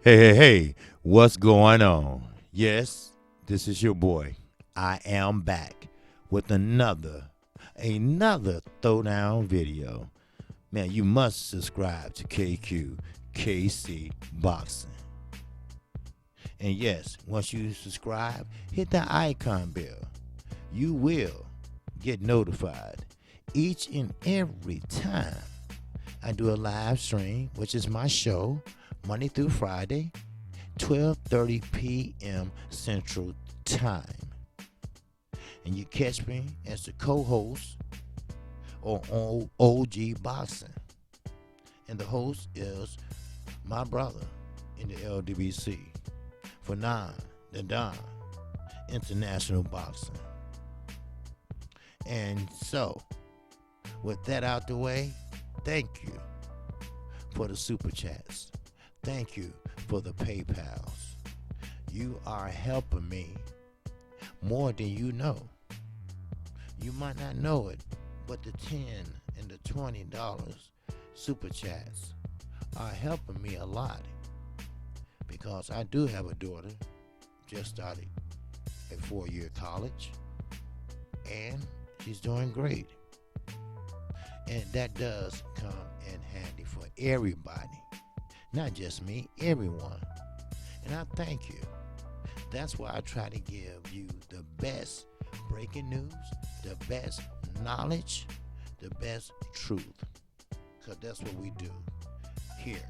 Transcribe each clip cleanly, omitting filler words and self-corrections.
Hey, what's going on? Yes, this is your boy. I am back with another throwdown video. Man, you must subscribe to KC Boxing. And yes, once you subscribe, hit that icon bell. You will get notified each and every time I do a live stream, which is my show, Monday through Friday, 12:30 p.m. Central Time. And you catch me as the co-host on OG Boxing. And the host is my brother in the LDBC, for the Don, International Boxing. And so, with that out the way, thank you for the super chats. Thank you for the PayPals. You are helping me more than you know. You might not know it, but the $10 and the $20 super chats are helping me a lot, because I do have a daughter, just started a 4-year college, and she's doing great. And that does come in handy for everybody. Not just me, everyone. And I thank you. That's why I try to give you the best breaking news, the best knowledge, the best truth. Because that's what we do here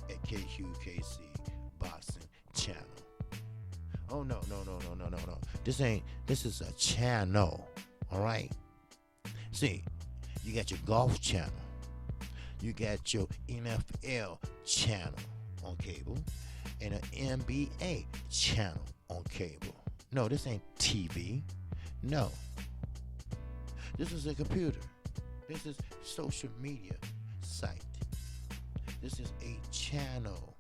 at KQKC Boxing Channel. Oh, no. This is a channel, all right? See, you got your golf channel. You got your NFL channel on cable and an NBA channel on cable. No, this ain't TV. No. This is a computer. This is social media site. This is a channel.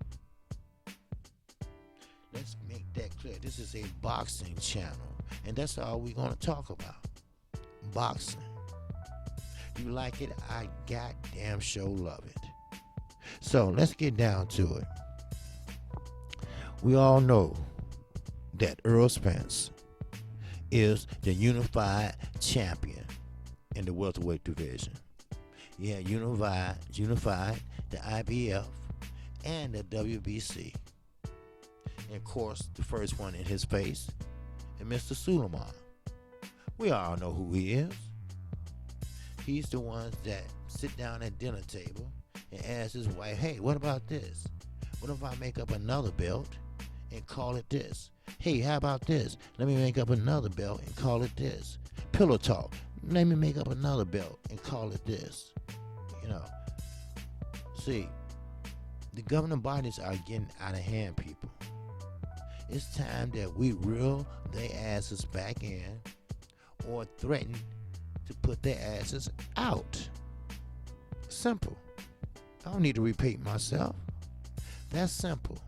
Let's make that clear. This is a boxing channel. And that's all we're going to talk about. Boxing. You like it? I goddamn sure love it. So let's get down to it. We all know that Earl Spence is the unified champion in the welterweight division. Yeah, unified the IBF and the WBC. And of course, the first one in his face is Mr. Suleiman. We all know who he is. He's the one that sit down at dinner table and ask his wife, hey, what about this? What if I make up another belt and call it this? Hey, how about this? Let me make up another belt and call it this. Pillow talk. Let me make up another belt and call it this. You know, see, the governing bodies are getting out of hand, people. It's time that we reel their asses back in or threaten to put their asses out. Simple. I don't need to repeat myself. That's simple.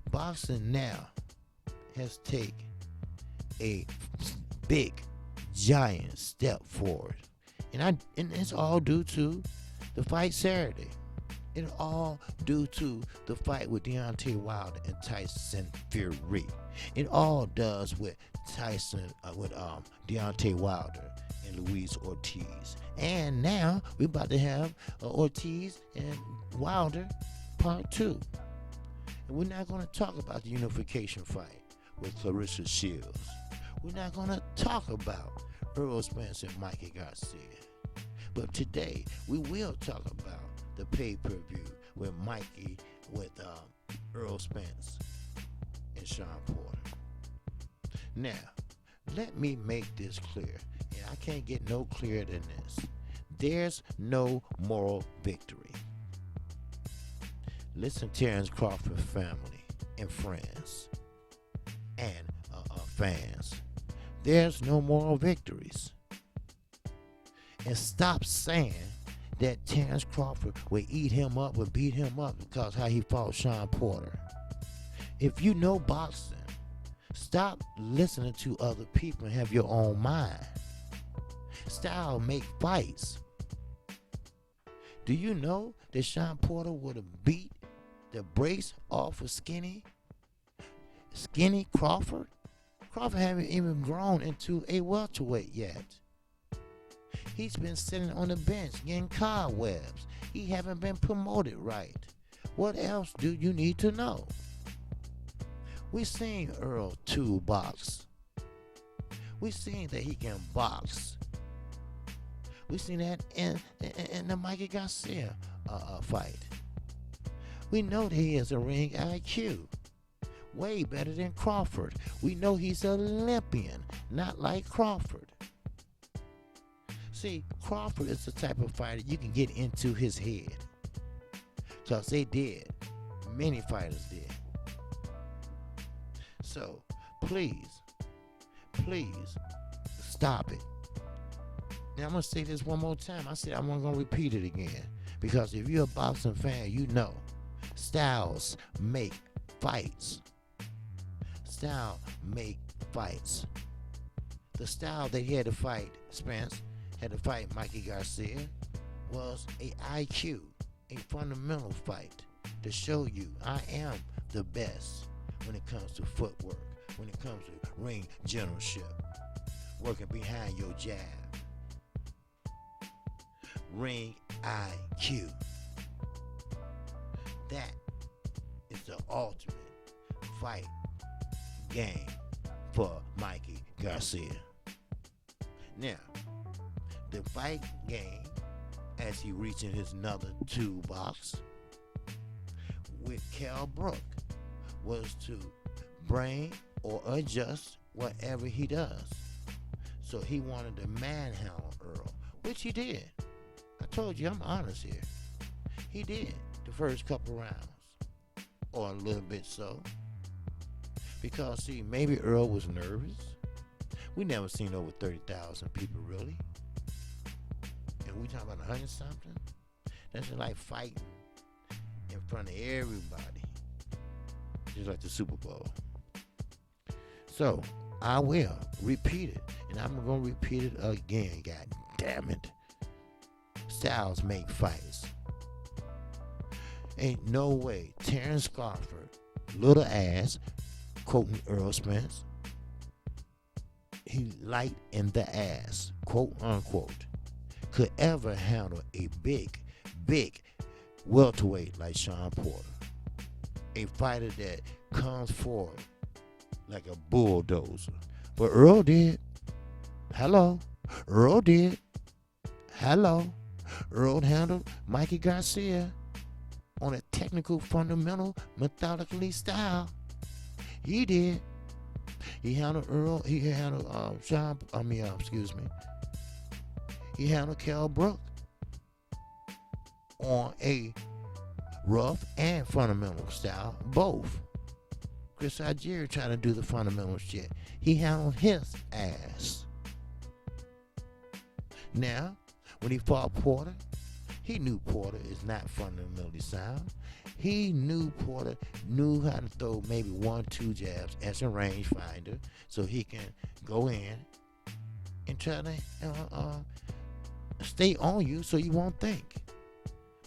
Boxing now has taken a big, giant step forward. And it's all due to the fight Saturday. It's all due to the fight with Deontay Wilder and Tyson Fury. It all does with Deontay Wilder and Luis Ortiz. And now we're about to have Ortiz and Wilder part 2. And we're not going to talk about the unification fight with Clarissa Shields. We're not going to talk about Earl Spence and Mikey Garcia. But today we will talk about the pay-per-view with Earl Spence and Sean Porter. Now, let me make this clear, and I can't get no clearer than this. There's no moral victory. Listen, Terrence Crawford family and friends and fans. There's no moral victories. And stop saying that Terrence Crawford would eat him up, would beat him up because how he fought Sean Porter. If you know boxing, stop listening to other people and have your own mind. Style make fights. Do you know that Sean Porter would have beat the brace off of skinny Crawford. Crawford haven't even grown into a welterweight yet. He's been sitting on the bench getting cobwebs. He haven't been promoted right. What else do you need to know? We seen Earl 2 box. We seen that he can box. We seen that in the Mikey Garcia fight. We know that he has a ring IQ. Way better than Crawford. We know he's an Olympian, not like Crawford. See, Crawford is the type of fighter you can get into his head. Because they did. Many fighters did. So, please, stop it. Now, I'm going to say this one more time. I said I'm going to repeat it again. Because if you're a boxing fan, you know styles make fights. Style make fights. The style that he had to fight Spence, had to fight Mikey Garcia, was a IQ, a fundamental fight to show you I am the best when it comes to footwork, when it comes to ring generalship, working behind your jab. Ring IQ. That is the ultimate fight game for Mikey Garcia. Now, the fight game, as he reaches his another toolbox with Kell Brook, was to bring or adjust whatever he does. So he wanted to manhandle Earl, which he did. I told you I'm honest here. He did the first couple rounds, or a little bit so. Because, see, maybe Earl was nervous. We never seen over 30,000 people, really. And we talking about 100-something? That's just like fighting in front of everybody. Just like the Super Bowl. So, I will repeat it. And I'm going to repeat it again, god damn it. Styles make fights. Ain't no way Terrence Crawford, little ass, quoting Earl Spence, he light in the ass, quote unquote, could ever handle a big welterweight like Sean Porter. A fighter that comes forward like a bulldozer. But Earl did. Hello. Earl did. Hello. Earl handled Mikey Garcia on a technical, fundamental, methodically style. He did. He handled Earl. He handled He handled Kell Brook on a rough and fundamental style, both. Chris Algieri trying to do the fundamental shit. He handled his ass. Now, when he fought Porter, he knew Porter is not fundamentally sound. He knew Porter knew how to throw maybe 1-2 jabs as a rangefinder, so he can go in and try to stay on you so you won't think.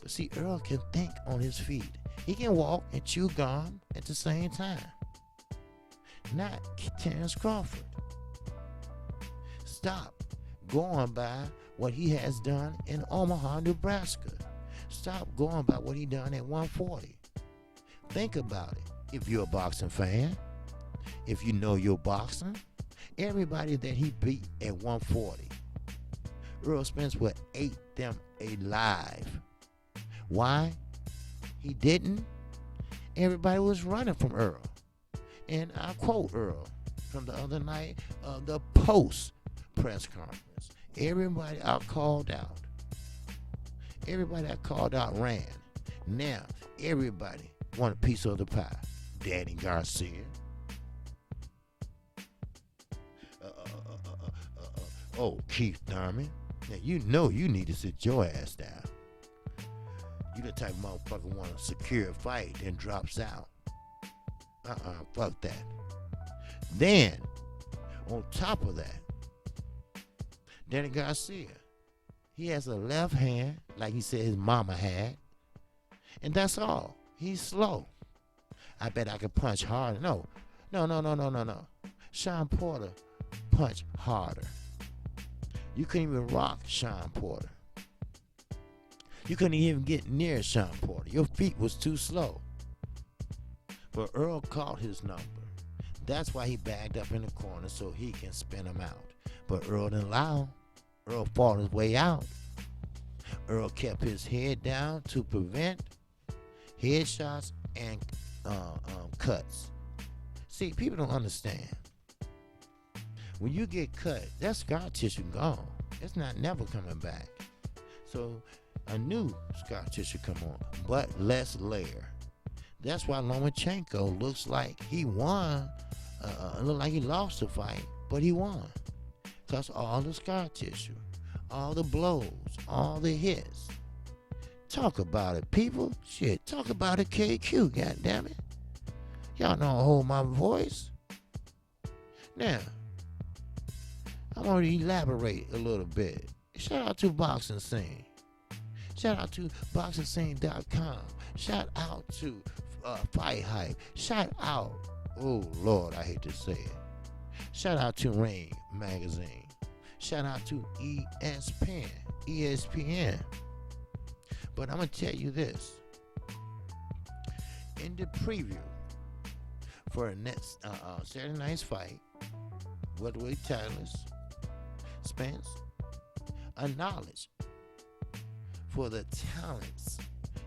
But see, Earl can think on his feet. He can walk and chew gum at the same time. Not Terrence Crawford. Stop going by what he has done in Omaha, Nebraska. Stop going by what he done at 140. Think about it. If you're a boxing fan, if you know your boxing, everybody that he beat at 140, Earl Spence would ate them alive. Why? He didn't. Everybody was running from Earl. And I quote Earl from the other night of the post press conference. Everybody I called out. Everybody I called out ran. Now, everybody want a piece of the pie. Danny Garcia. Keith Thurman. Now, you know you need to sit your ass down. You the type of motherfucker want to secure a fight and drops out. Fuck that. Then, on top of that, Danny Garcia, he has a left hand, like he said his mama had, and that's all. He's slow. I bet I could punch harder. No. No. Sean Porter punched harder. You couldn't even rock Sean Porter. You couldn't even get near Sean Porter. Your feet was too slow. But Earl caught his number. That's why he bagged up in the corner so he can spin him out. But Earl didn't allow. Earl fought his way out. Earl kept his head down to prevent headshots and cuts. See, people don't understand. When you get cut, that scar tissue gone. It's not never coming back. So a new scar tissue come on, but less layer. That's why Lomachenko looks like he won. Look like he lost the fight, but he won. Because all the scar tissue, all the blows, all the hits. Talk about it, people. Shit, talk about it, KQ, goddammit. Y'all know I hold my voice. Now, I'm going to elaborate a little bit. Shout out to Boxing Scene. Shout out to BoxingScene.com. Shout out to Fight Hype. Shout out, oh Lord, I hate to say it. Shout out to Rain Magazine. Shout out to ESPN. But I'm going to tell you this. In the preview for the next Saturday night's fight, welterweight titles, Spence acknowledged for the talents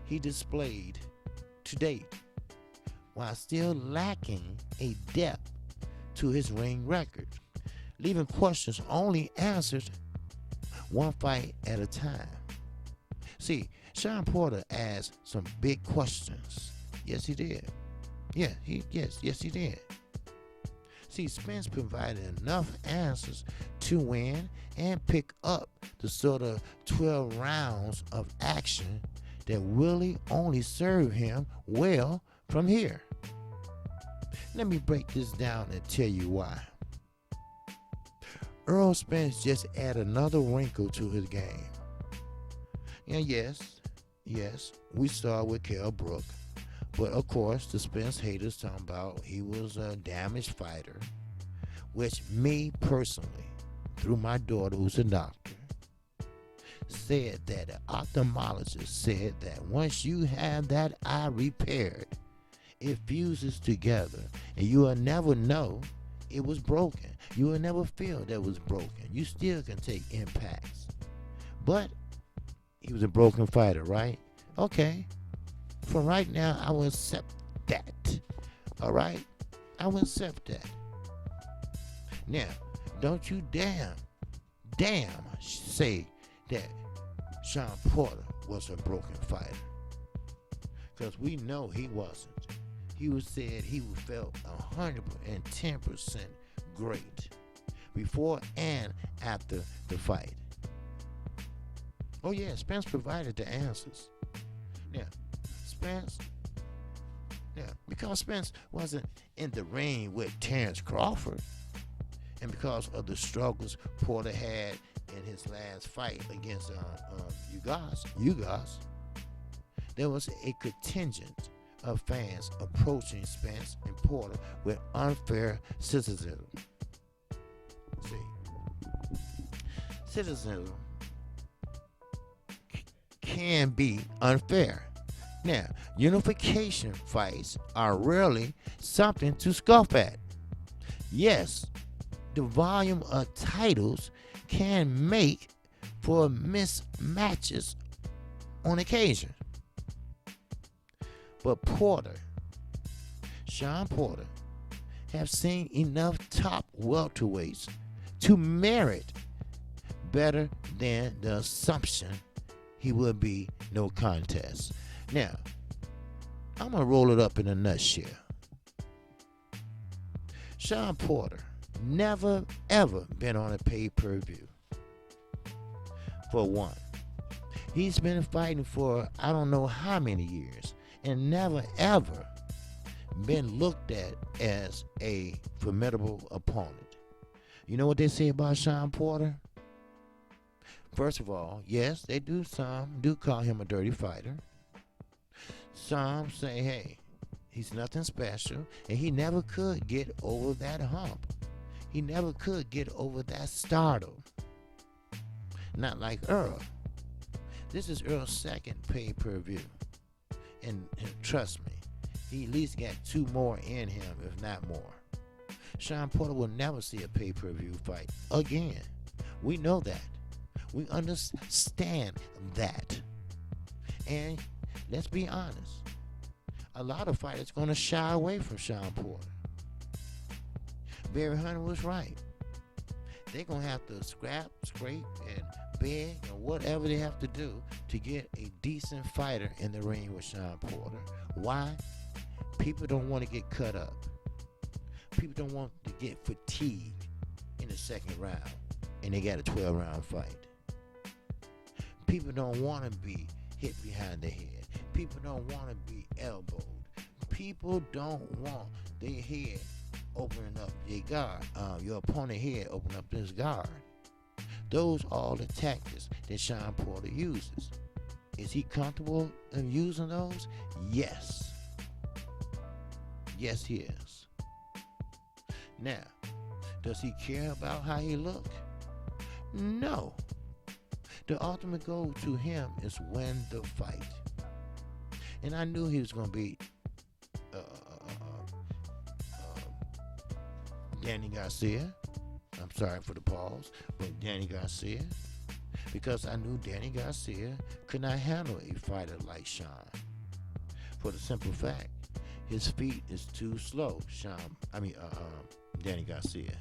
he displayed to date, while still lacking a depth to his ring record, leaving questions only answered one fight at a time. See, Sean Porter asked some big questions. Yes, he did. Yes, he did. See, Spence provided enough answers to win and pick up the sort of 12 rounds of action that really only serve him well from here. Let me break this down and tell you why. Earl Spence just added another wrinkle to his game. And yes, we saw it with Kell Brook. But of course, the Spence haters talking about he was a damaged fighter, which me personally, through my daughter who's a doctor, said that the ophthalmologist said that once you have that eye repaired, it fuses together and you will never know it was broken. You will never feel that it was broken. You still can take impacts. But he was a broken fighter, right? Okay. For right now, I will accept that. All right? I will accept that. Now, don't you damn say that Sean Porter was a broken fighter. Because we know he wasn't. He was said he felt 110% great before and after the fight. Oh yeah, Spence provided the answers. Now, because Spence wasn't in the ring with Terrence Crawford, and because of the struggles Porter had in his last fight against Ugas, there was a contingent of fans approaching Spence and Porter with unfair criticism. See, criticism can be unfair. Now, unification fights are rarely something to scoff at. Yes, the volume of titles can make for mismatches on occasion. But Sean Porter, have seen enough top welterweights to merit better than the assumption he would be no contest. Now, I'm going to roll it up in a nutshell. Sean Porter never, ever been on a pay-per-view. For one, he's been fighting for I don't know how many years and never, ever been looked at as a formidable opponent. You know what they say about Sean Porter? First of all, yes, some do call him a dirty fighter. Some say, hey, he's nothing special, and he never could get over that hump. He never could get over that stardom. Not like Earl. This is Earl's second pay-per-view. And trust me, he at least got 2 more in him, if not more. Sean Porter will never see a pay-per-view fight again. We know that. We understand that. And let's be honest, a lot of fighters going to shy away from Sean Porter. Barry Hunter was right. They're going to have to scrape, and beg, and whatever they have to do to get a decent fighter in the ring with Sean Porter. Why? People don't want to get cut up. People don't want to get fatigued in the second round, and they got a 12-round fight. People don't want to be hit behind the head. People don't want to be elbowed. People don't want their head opening up their guard. Your opponent head open up his guard. Those are all the tactics that Sean Porter uses. Is he comfortable in using those? Yes. Yes, he is. Now, does he care about how he look? No. The ultimate goal to him is win the fight. And I knew he was going to beat Danny Garcia. I'm sorry for the pause, but Danny Garcia. Because I knew Danny Garcia could not handle a fighter like Sean. For the simple fact, his feet is too slow, Danny Garcia.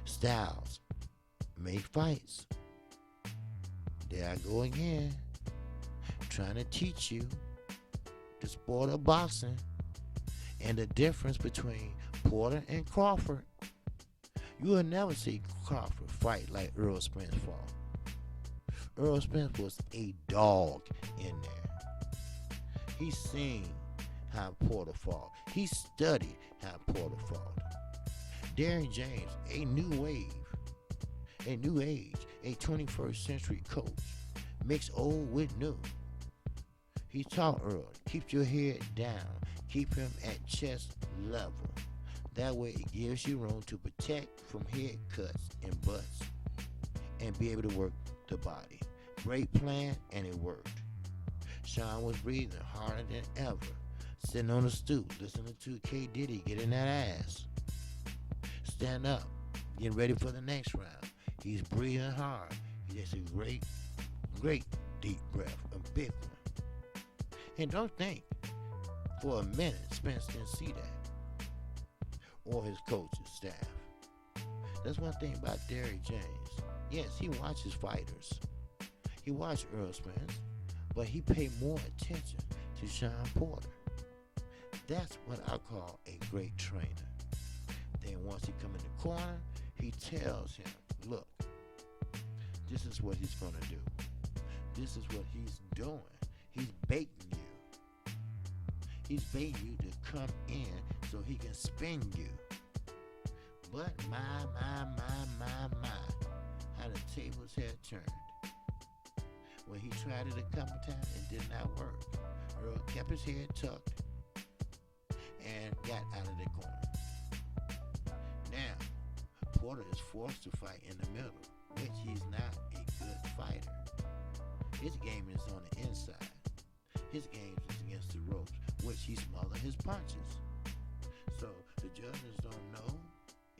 Styles make fights. There I go again, trying to teach you the sport of boxing and the difference between Porter and Crawford. You will never see Crawford fight like Earl Spence fought. Earl Spence was a dog in there. He seen how Porter fought. He studied how Porter fought. Darren James, a new wave, a new age, a 21st century coach, mix old with new. He taught Earl, keep your head down, keep him at chest level. That way it gives you room to protect from head cuts and butts and be able to work the body. Great plan, and it worked. Sean was breathing harder than ever, sitting on the stoop, listening to K. Diddy get in that ass. Stand up, getting ready for the next round. He's breathing hard. He gets a great, great deep breath, a big one. And don't think for a minute Spence didn't see that, or his coach's staff. That's one thing about Derrick James. Yes, he watches fighters. He watched Earl Spence, but he paid more attention to Sean Porter. That's what I call a great trainer. Then once he come in the corner, he tells him, look, this is what he's going to do. This is what he's doing. He's baiting you. He's baiting you to come in so he can spin you. But my, how the tables had turned. When he tried it a couple times, it did not work. Earl kept his head tucked and got out of the corner. Now, Porter is forced to fight in the middle, which he's not a good fighter. His game is on the inside. His game is against the ropes, which he smothers his punches. So the judges don't know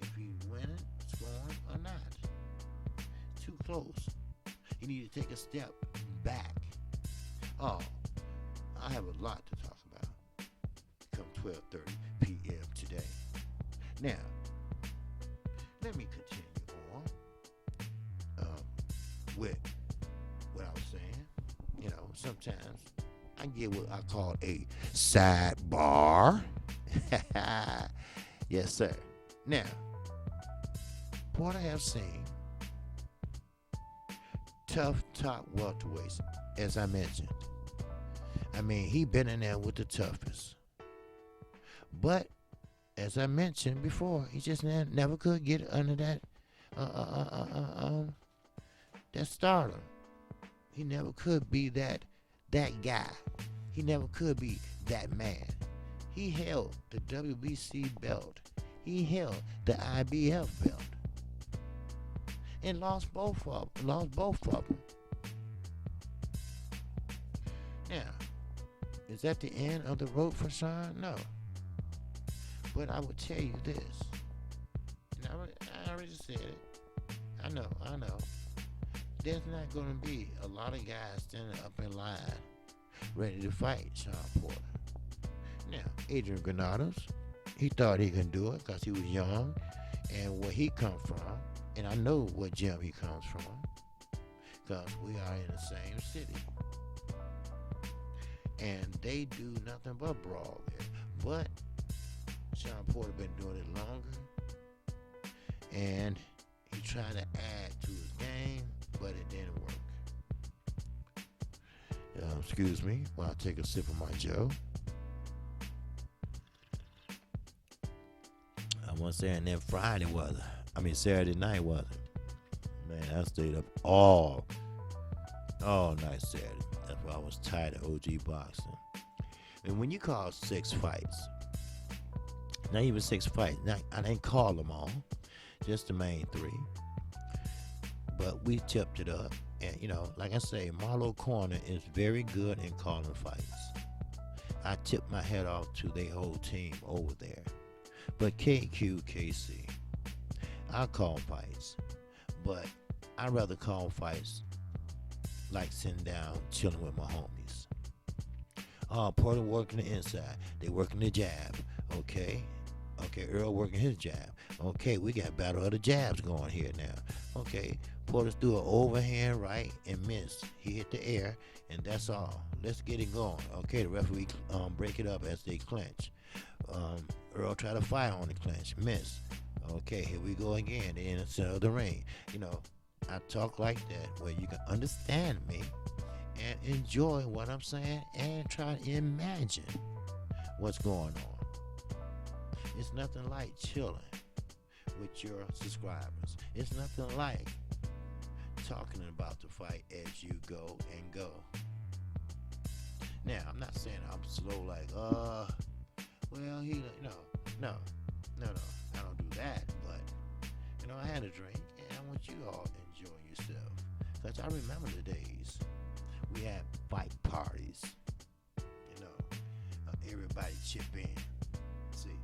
if he's winning, scoring, or not. Too close. You need to take a step back. Oh, I have a lot to talk about come 12:30 p.m. today. Now, let me continue on with what I was saying. You know, sometimes I get what I call a sidebar. Yes, sir. Now, Porter have seen tough top welterweights, as I mentioned. I mean, he been in there with the toughest. But, as I mentioned before, he just never could get under that that stardom. He never could be that that guy. He never could be that man. He held the WBC belt. He held the IBF belt. And lost both of them. Now, is that the end of the road for Sean? No. But I will tell you this. And I already said it. I know. There's not going to be a lot of guys standing up in line ready to fight Sean Porter. Now, Adrian Granados, he thought he could do it because he was young and where he come from. And I know what gym he comes from because we are in the same city. And they do nothing but brawl there. But Sean Porter been doing it longer. And he tried to add to his game, but it didn't work. Excuse me while I take a sip of my Joe. I want to say, and then Saturday night was it? Man, I stayed up all night Saturday. That's why I was tired of OG boxing. And when you call 6 fights, not even 6 fights, I didn't call them all, just the main 3. But we tipped it up. And, like I say, Marlo Corner is very good in calling fights. I tip my hat off to their whole team over there. But KC, I call fights. But I'd rather call fights like sitting down, chilling with my homies. Porter working the inside. They working the jab. Okay, Earl working his jab. Okay, we got battle of the jabs going here now. Okay, Porter's do an overhand right and miss. He hit the air, and that's all. Let's get it going. Okay, the referee break it up as they clinch. Earl try to fire on the clinch, miss. Okay, here we go again. They're in the center of the ring. I talk like that where you can understand me and enjoy what I'm saying and try to imagine what's going on. It's nothing like chilling with your subscribers. It's nothing like talking about the fight as you go and go. Now, I'm not saying I'm slow like, well, no, I don't do that, but, I had a drink, and I want you all to enjoy yourself, because I remember the days we had fight parties, everybody chip in, see,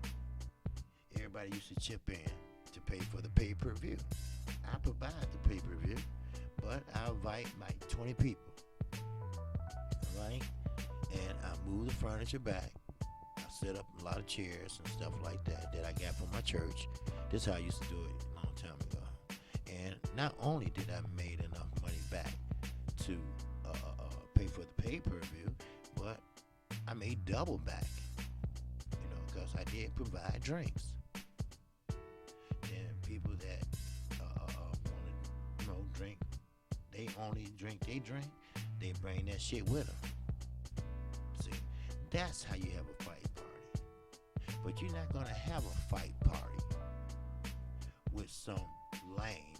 everybody used to chip in to pay for the pay-per-view. I provide the pay-per-view, but I invite like 20 people, all right, and I move the furniture back. I set up a lot of chairs and stuff like that I got from my church. This is how I used to do it a long time ago. And not only did I made enough money back to pay for the pay-per-view, but I made double back, because I did provide drinks. And people that want to, drink, they only drink they drink, they bring that shit with them. See, that's how you have a fight party. But you're not going to have a fight party with some lame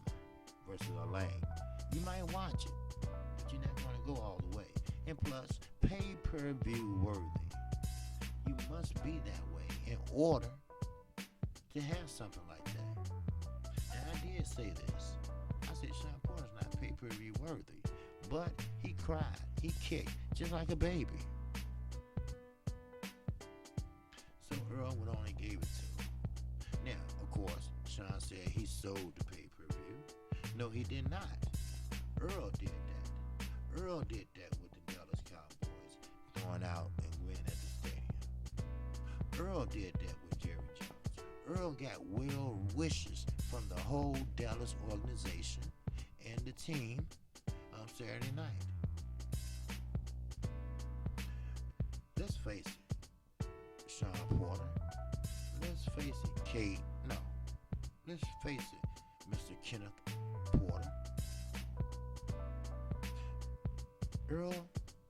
versus a lame. You might watch it, but you're not going to go all the way. And plus, pay-per-view worthy. You must be that way in order to have something like that. And I did say this. I said Sean Porter's not pay-per-view worthy, but he cried, he kicked, just like a baby. So Earl would only give it to him. Now, of course, Sean said he sold the pay-per-view. No, he did not. Earl did that. Earl did that with the Dallas Cowboys, throwing out and winning at the stadium. Earl did that with Jerry Jones. Earl got well wishes from the whole Dallas organization and the team on Saturday night. Let's face it, Sean Porter. Let's face it, let's face it, Mr. Kenneth Porter. Earl,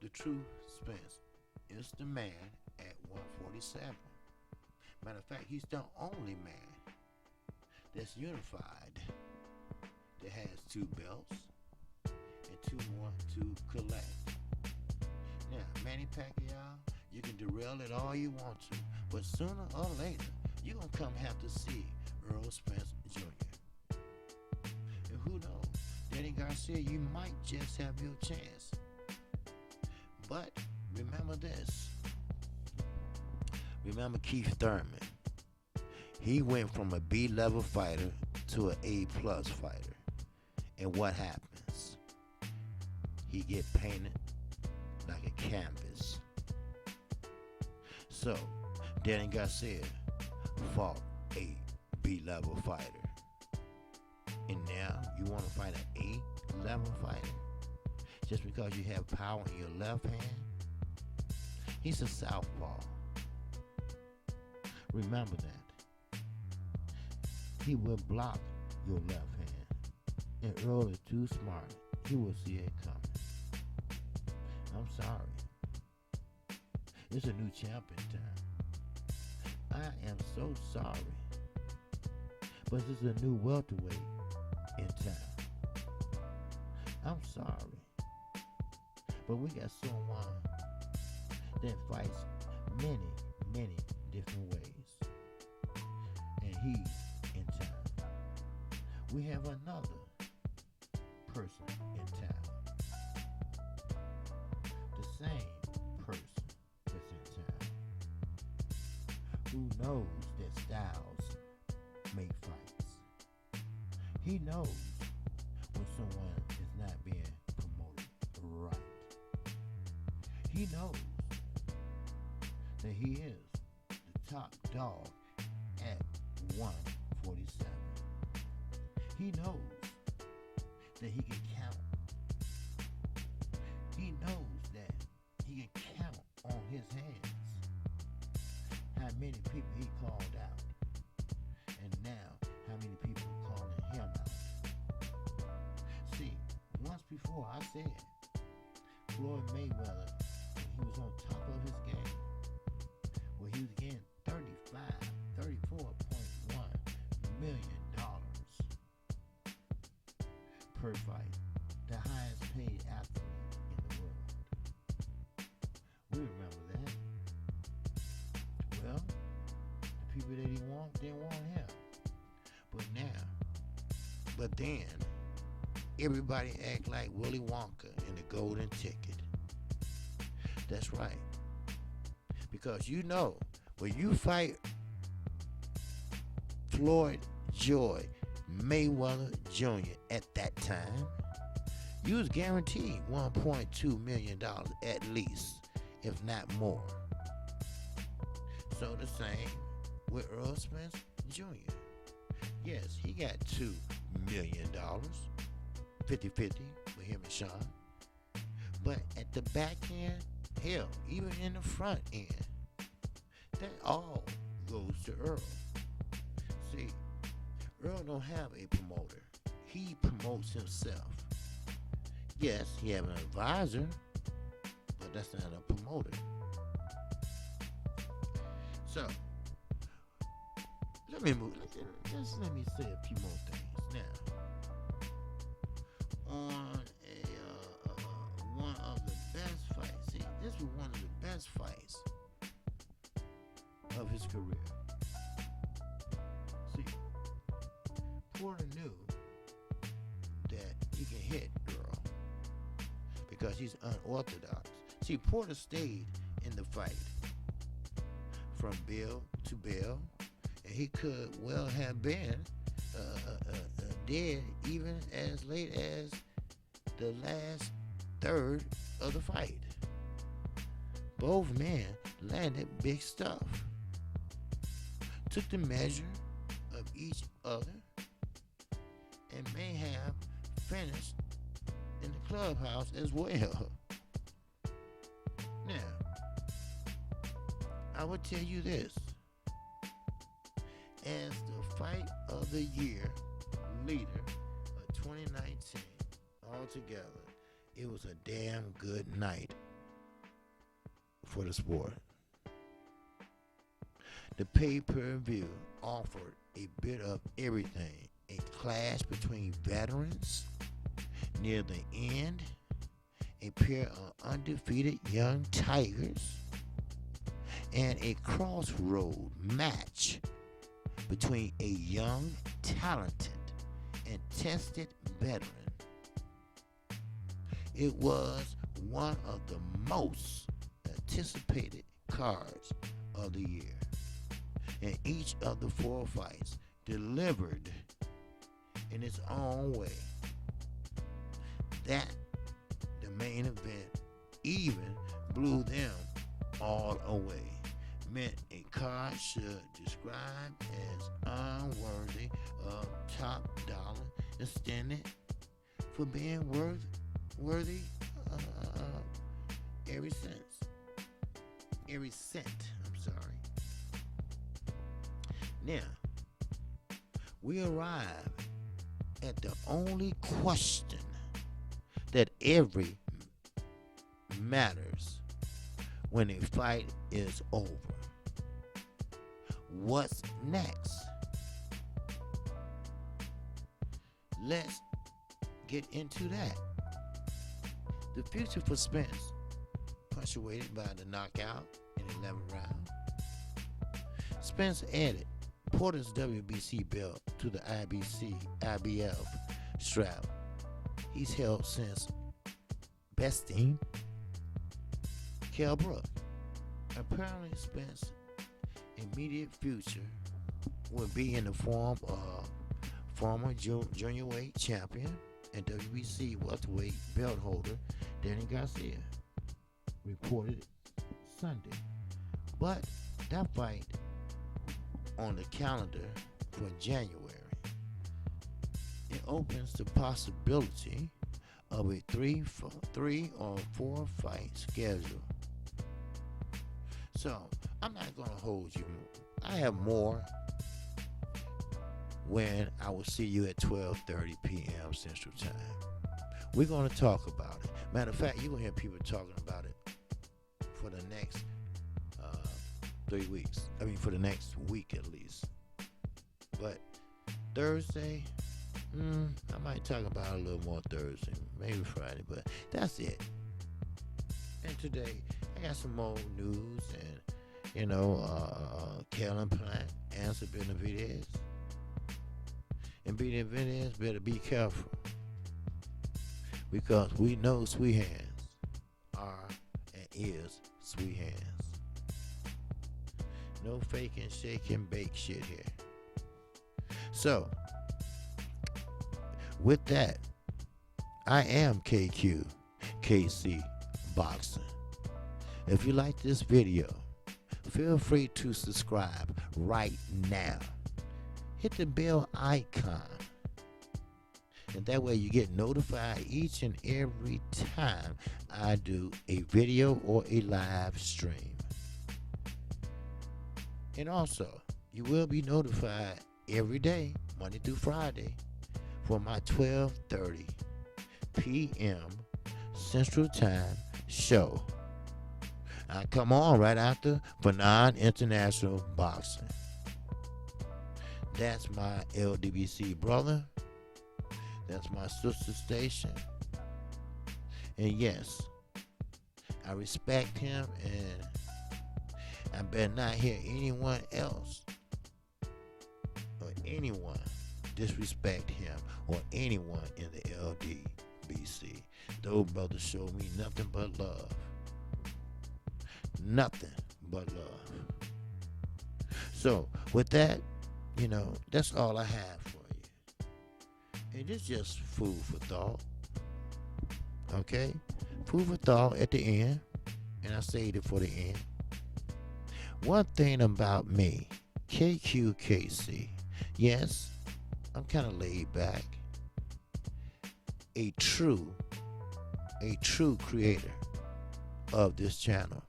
the true Spence, is the man at 147. Matter of fact, he's the only man that's unified, that has 2 belts and 2 more to collect. Now, Manny Pacquiao, you can derail it all you want to, but sooner or later, you're going to come have to see Earl Spence Jr. And who knows, Danny Garcia, you might just have your chance. But remember this. Remember Keith Thurman. He went from a B-level fighter to an A-plus fighter. And what happens? He get painted like a canvas. So, Danny Garcia fought a B-level fighter. And now you want to fight an A-level fighter? Just because you have power in your left hand? He's a southpaw. Remember that. He will block your left hand. And Earl is too smart. He will see it coming. I'm sorry. It's a new champ in town. I am so sorry. But it's a new welterweight in town. I'm sorry. But we got someone that fights many different ways. And he's in town. We have another person in town. The same person that's in town. Who knows that styles make fights. He knows when someone is not being promoted right. He knows that he is the top dog at 147. He knows that he can count. He knows that he can count on his hands how many people he called out. And now, how many people are calling him out. See, once before I said, Floyd Mayweather, when he was on top of his game, where he was getting $34.1 million per fight, the highest paid athlete in the world. We remember that. Well, the people that he want, they want him. But then, everybody act like Willy Wonka in the Golden Ticket. That's right. Because you know, when you fight Floyd Joy Mayweather Jr. at that time, you was guaranteed $1.2 million at least, if not more. So the same with Earl Spence Jr. Yes, he got $2 million, 50-50 with him and Sean. But at the back end, hell, even in the front end, that all goes to Earl. See, Earl don't have a promoter. He promotes himself. Yes, he have an advisor, but that's not a promoter. So, let me say a few more things now. On one of the best fights. See, this was one of the best fights of his career. See, Porter knew that he can hit Earl because he's unorthodox. See, Porter stayed in the fight from bell to bell, and he could well have been dead even as late as the last third of the fight. Both men landed big stuff, took the measure of each other, and may have finished in the clubhouse as well. Now, I will tell you this. As the fight of the year leader of 2019, altogether, it was a damn good night for the sport. The pay-per-view offered a bit of everything. A clash between veterans near the end, a pair of undefeated young tigers, and a crossroad match between a young, talented, and tested veteran. It was one of the most anticipated cards of the year, and each of the four fights delivered in its own way. That the main event even blew them all away, meant a card should describe as unworthy of top dollar extended for being worthy every cent. I'm sorry. Now we arrive at the only question that every matters when a fight is over. What's next? Let's get into that. The future for Spence, punctuated by the knockout in the 11th round. Spence added Porter's WBC belt to the IBF strap he's held since besting Kell Brook. Apparently, Spence's immediate future will be in the form of former junior weight champion and WBC welterweight belt holder Danny Garcia, reported Sunday. But that fight on the calendar for January, it opens the possibility of a three or four fight schedule. So I'm not going to hold you. I have more when I will see you at 12:30 p.m. Central Time. We're going to talk about it. Matter of fact, you're going to hear people talking about it for the next 3 weeks. I mean, for the next week at least. But Thursday, I might talk about it a little more Thursday, maybe Friday, but that's it. And today, I got some more news and, Kellen Plant answered Benavidez. And Benavidez better be careful, because we know sweet hands are and is sweet hands. No faking, shaking, bake shit here. So, with that, I am KC Boxing. If you like this video, feel free to subscribe right now. Hit the bell icon, and that way you get notified each and every time I do a video or a live stream. And also, you will be notified every day, Monday through Friday, for my 12:30 p.m. Central Time show. I come on right after Fanon International Boxing. That's my LDBC brother. That's my sister station. And yes, I respect him, and I better not hear anyone else or anyone disrespect him or anyone in the LDBC. Those brothers show me nothing but love. Nothing but love. So, with that, that's all I have for you. And it's just food for thought. Okay? Food for thought at the end. And I saved it for the end. One thing about me, KQKC. Yes, I'm kind of laid back. A true creator of this channel.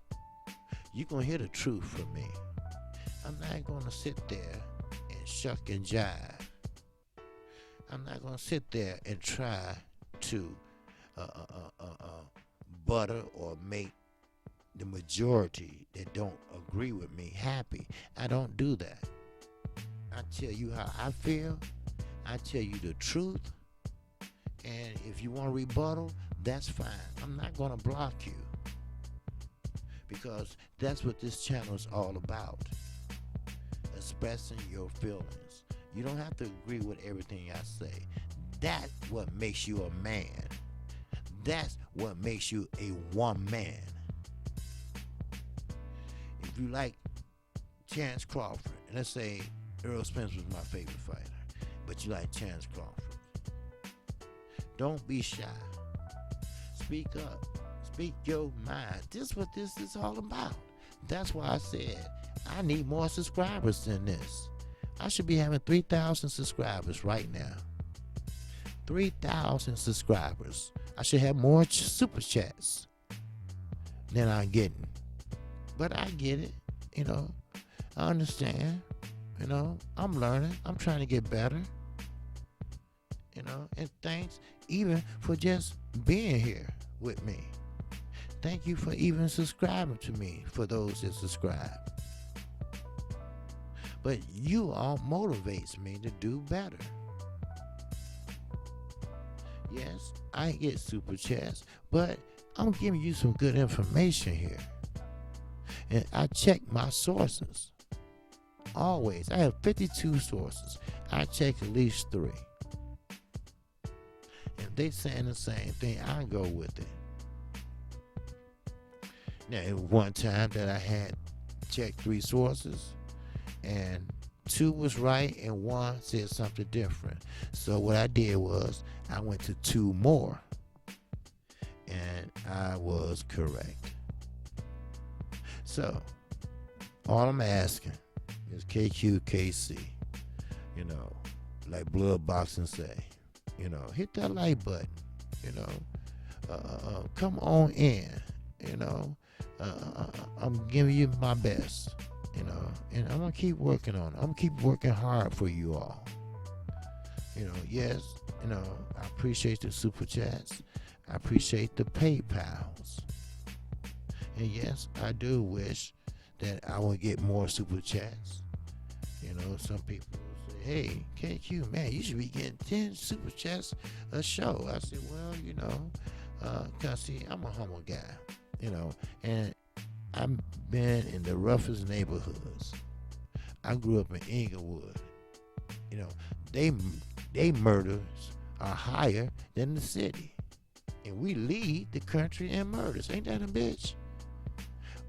You're going to hear the truth from me. I'm not going to sit there and shuck and jive. I'm not going to sit there and try to butter or make the majority that don't agree with me happy. I don't do that. I tell you how I feel. I tell you the truth. And if you want to rebuttal, That's fine. I'm not going to block you, because that's what this channel is all about. Expressing your feelings. You don't have to agree with everything I say. That's what makes you a man. That's what makes you a woman. If you like Chance Crawford, and let's say Earl Spence was my favorite fighter, but you like Chance Crawford, don't be shy. Speak up. Speak your mind. This is what this is all about. That's why I said I need more subscribers than this. I should be having 3,000 subscribers right now. 3,000 subscribers. I should have more super chats than I'm getting. But I get it, you know. I understand, you know. I'm learning. I'm trying to get better, you know. And thanks even for just being here with me. Thank you for even subscribing to me, for those that subscribe. But you all motivates me to do better. Yes, I get super chats, but I'm giving you some good information here. And I check my sources. Always. I have 52 sources. I check at least 3. If they saying the same thing, I go with it. Now, one time that I had checked 3 sources, and 2 was right and 1 said something different. So what I did was I went to 2 more, and I was correct. So all I'm asking is KQKC, you know, like Blood Boxing say, you know, hit that like button, you know, come on in, you know. I'm giving you my best, you know, and I'm gonna keep working on it. I'm gonna keep working hard for you all. You know, yes, you know, I appreciate the super chats. I appreciate the PayPals. And yes, I do wish that I would get more super chats. You know, some people say, hey, KQ, man, you should be getting 10 super chats a show. I said, well, you know, because see, I'm a humble guy, you know, and I've been in the roughest neighborhoods. I grew up in Inglewood. You know, they murders are higher than the city. And we lead the country in murders. Ain't that a bitch?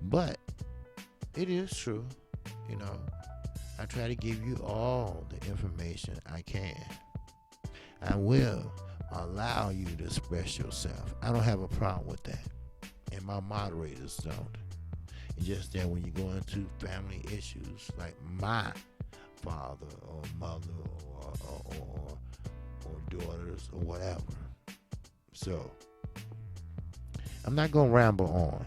But it is true, you know. I try to give you all the information I can. I will allow you to express yourself. I don't have a problem with that. And my moderators don't. It's just that when you go into family issues like my father or mother or daughters or whatever. So I'm not going to ramble on.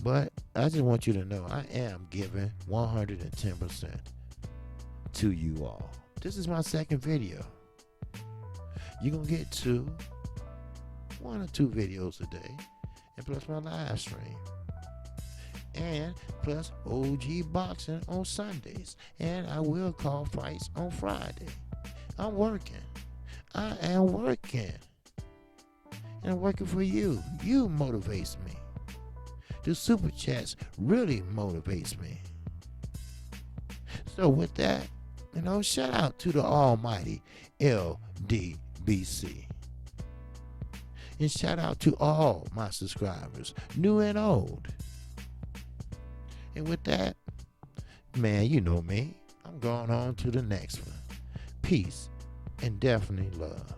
But I just want you to know I am giving 110% to you all. This is my second video. You're going to get 1 or 2 videos a day, and plus my live stream. And plus OG boxing on Sundays. And I will call fights on Friday. I'm working. I am working. And I'm working for you. You motivates me. The super chats really motivates me. So with that, you know, shout out to the almighty LDBC. And shout out to all my subscribers, new and old. And with that, man, you know me. I'm going on to the next one. Peace and definitely love.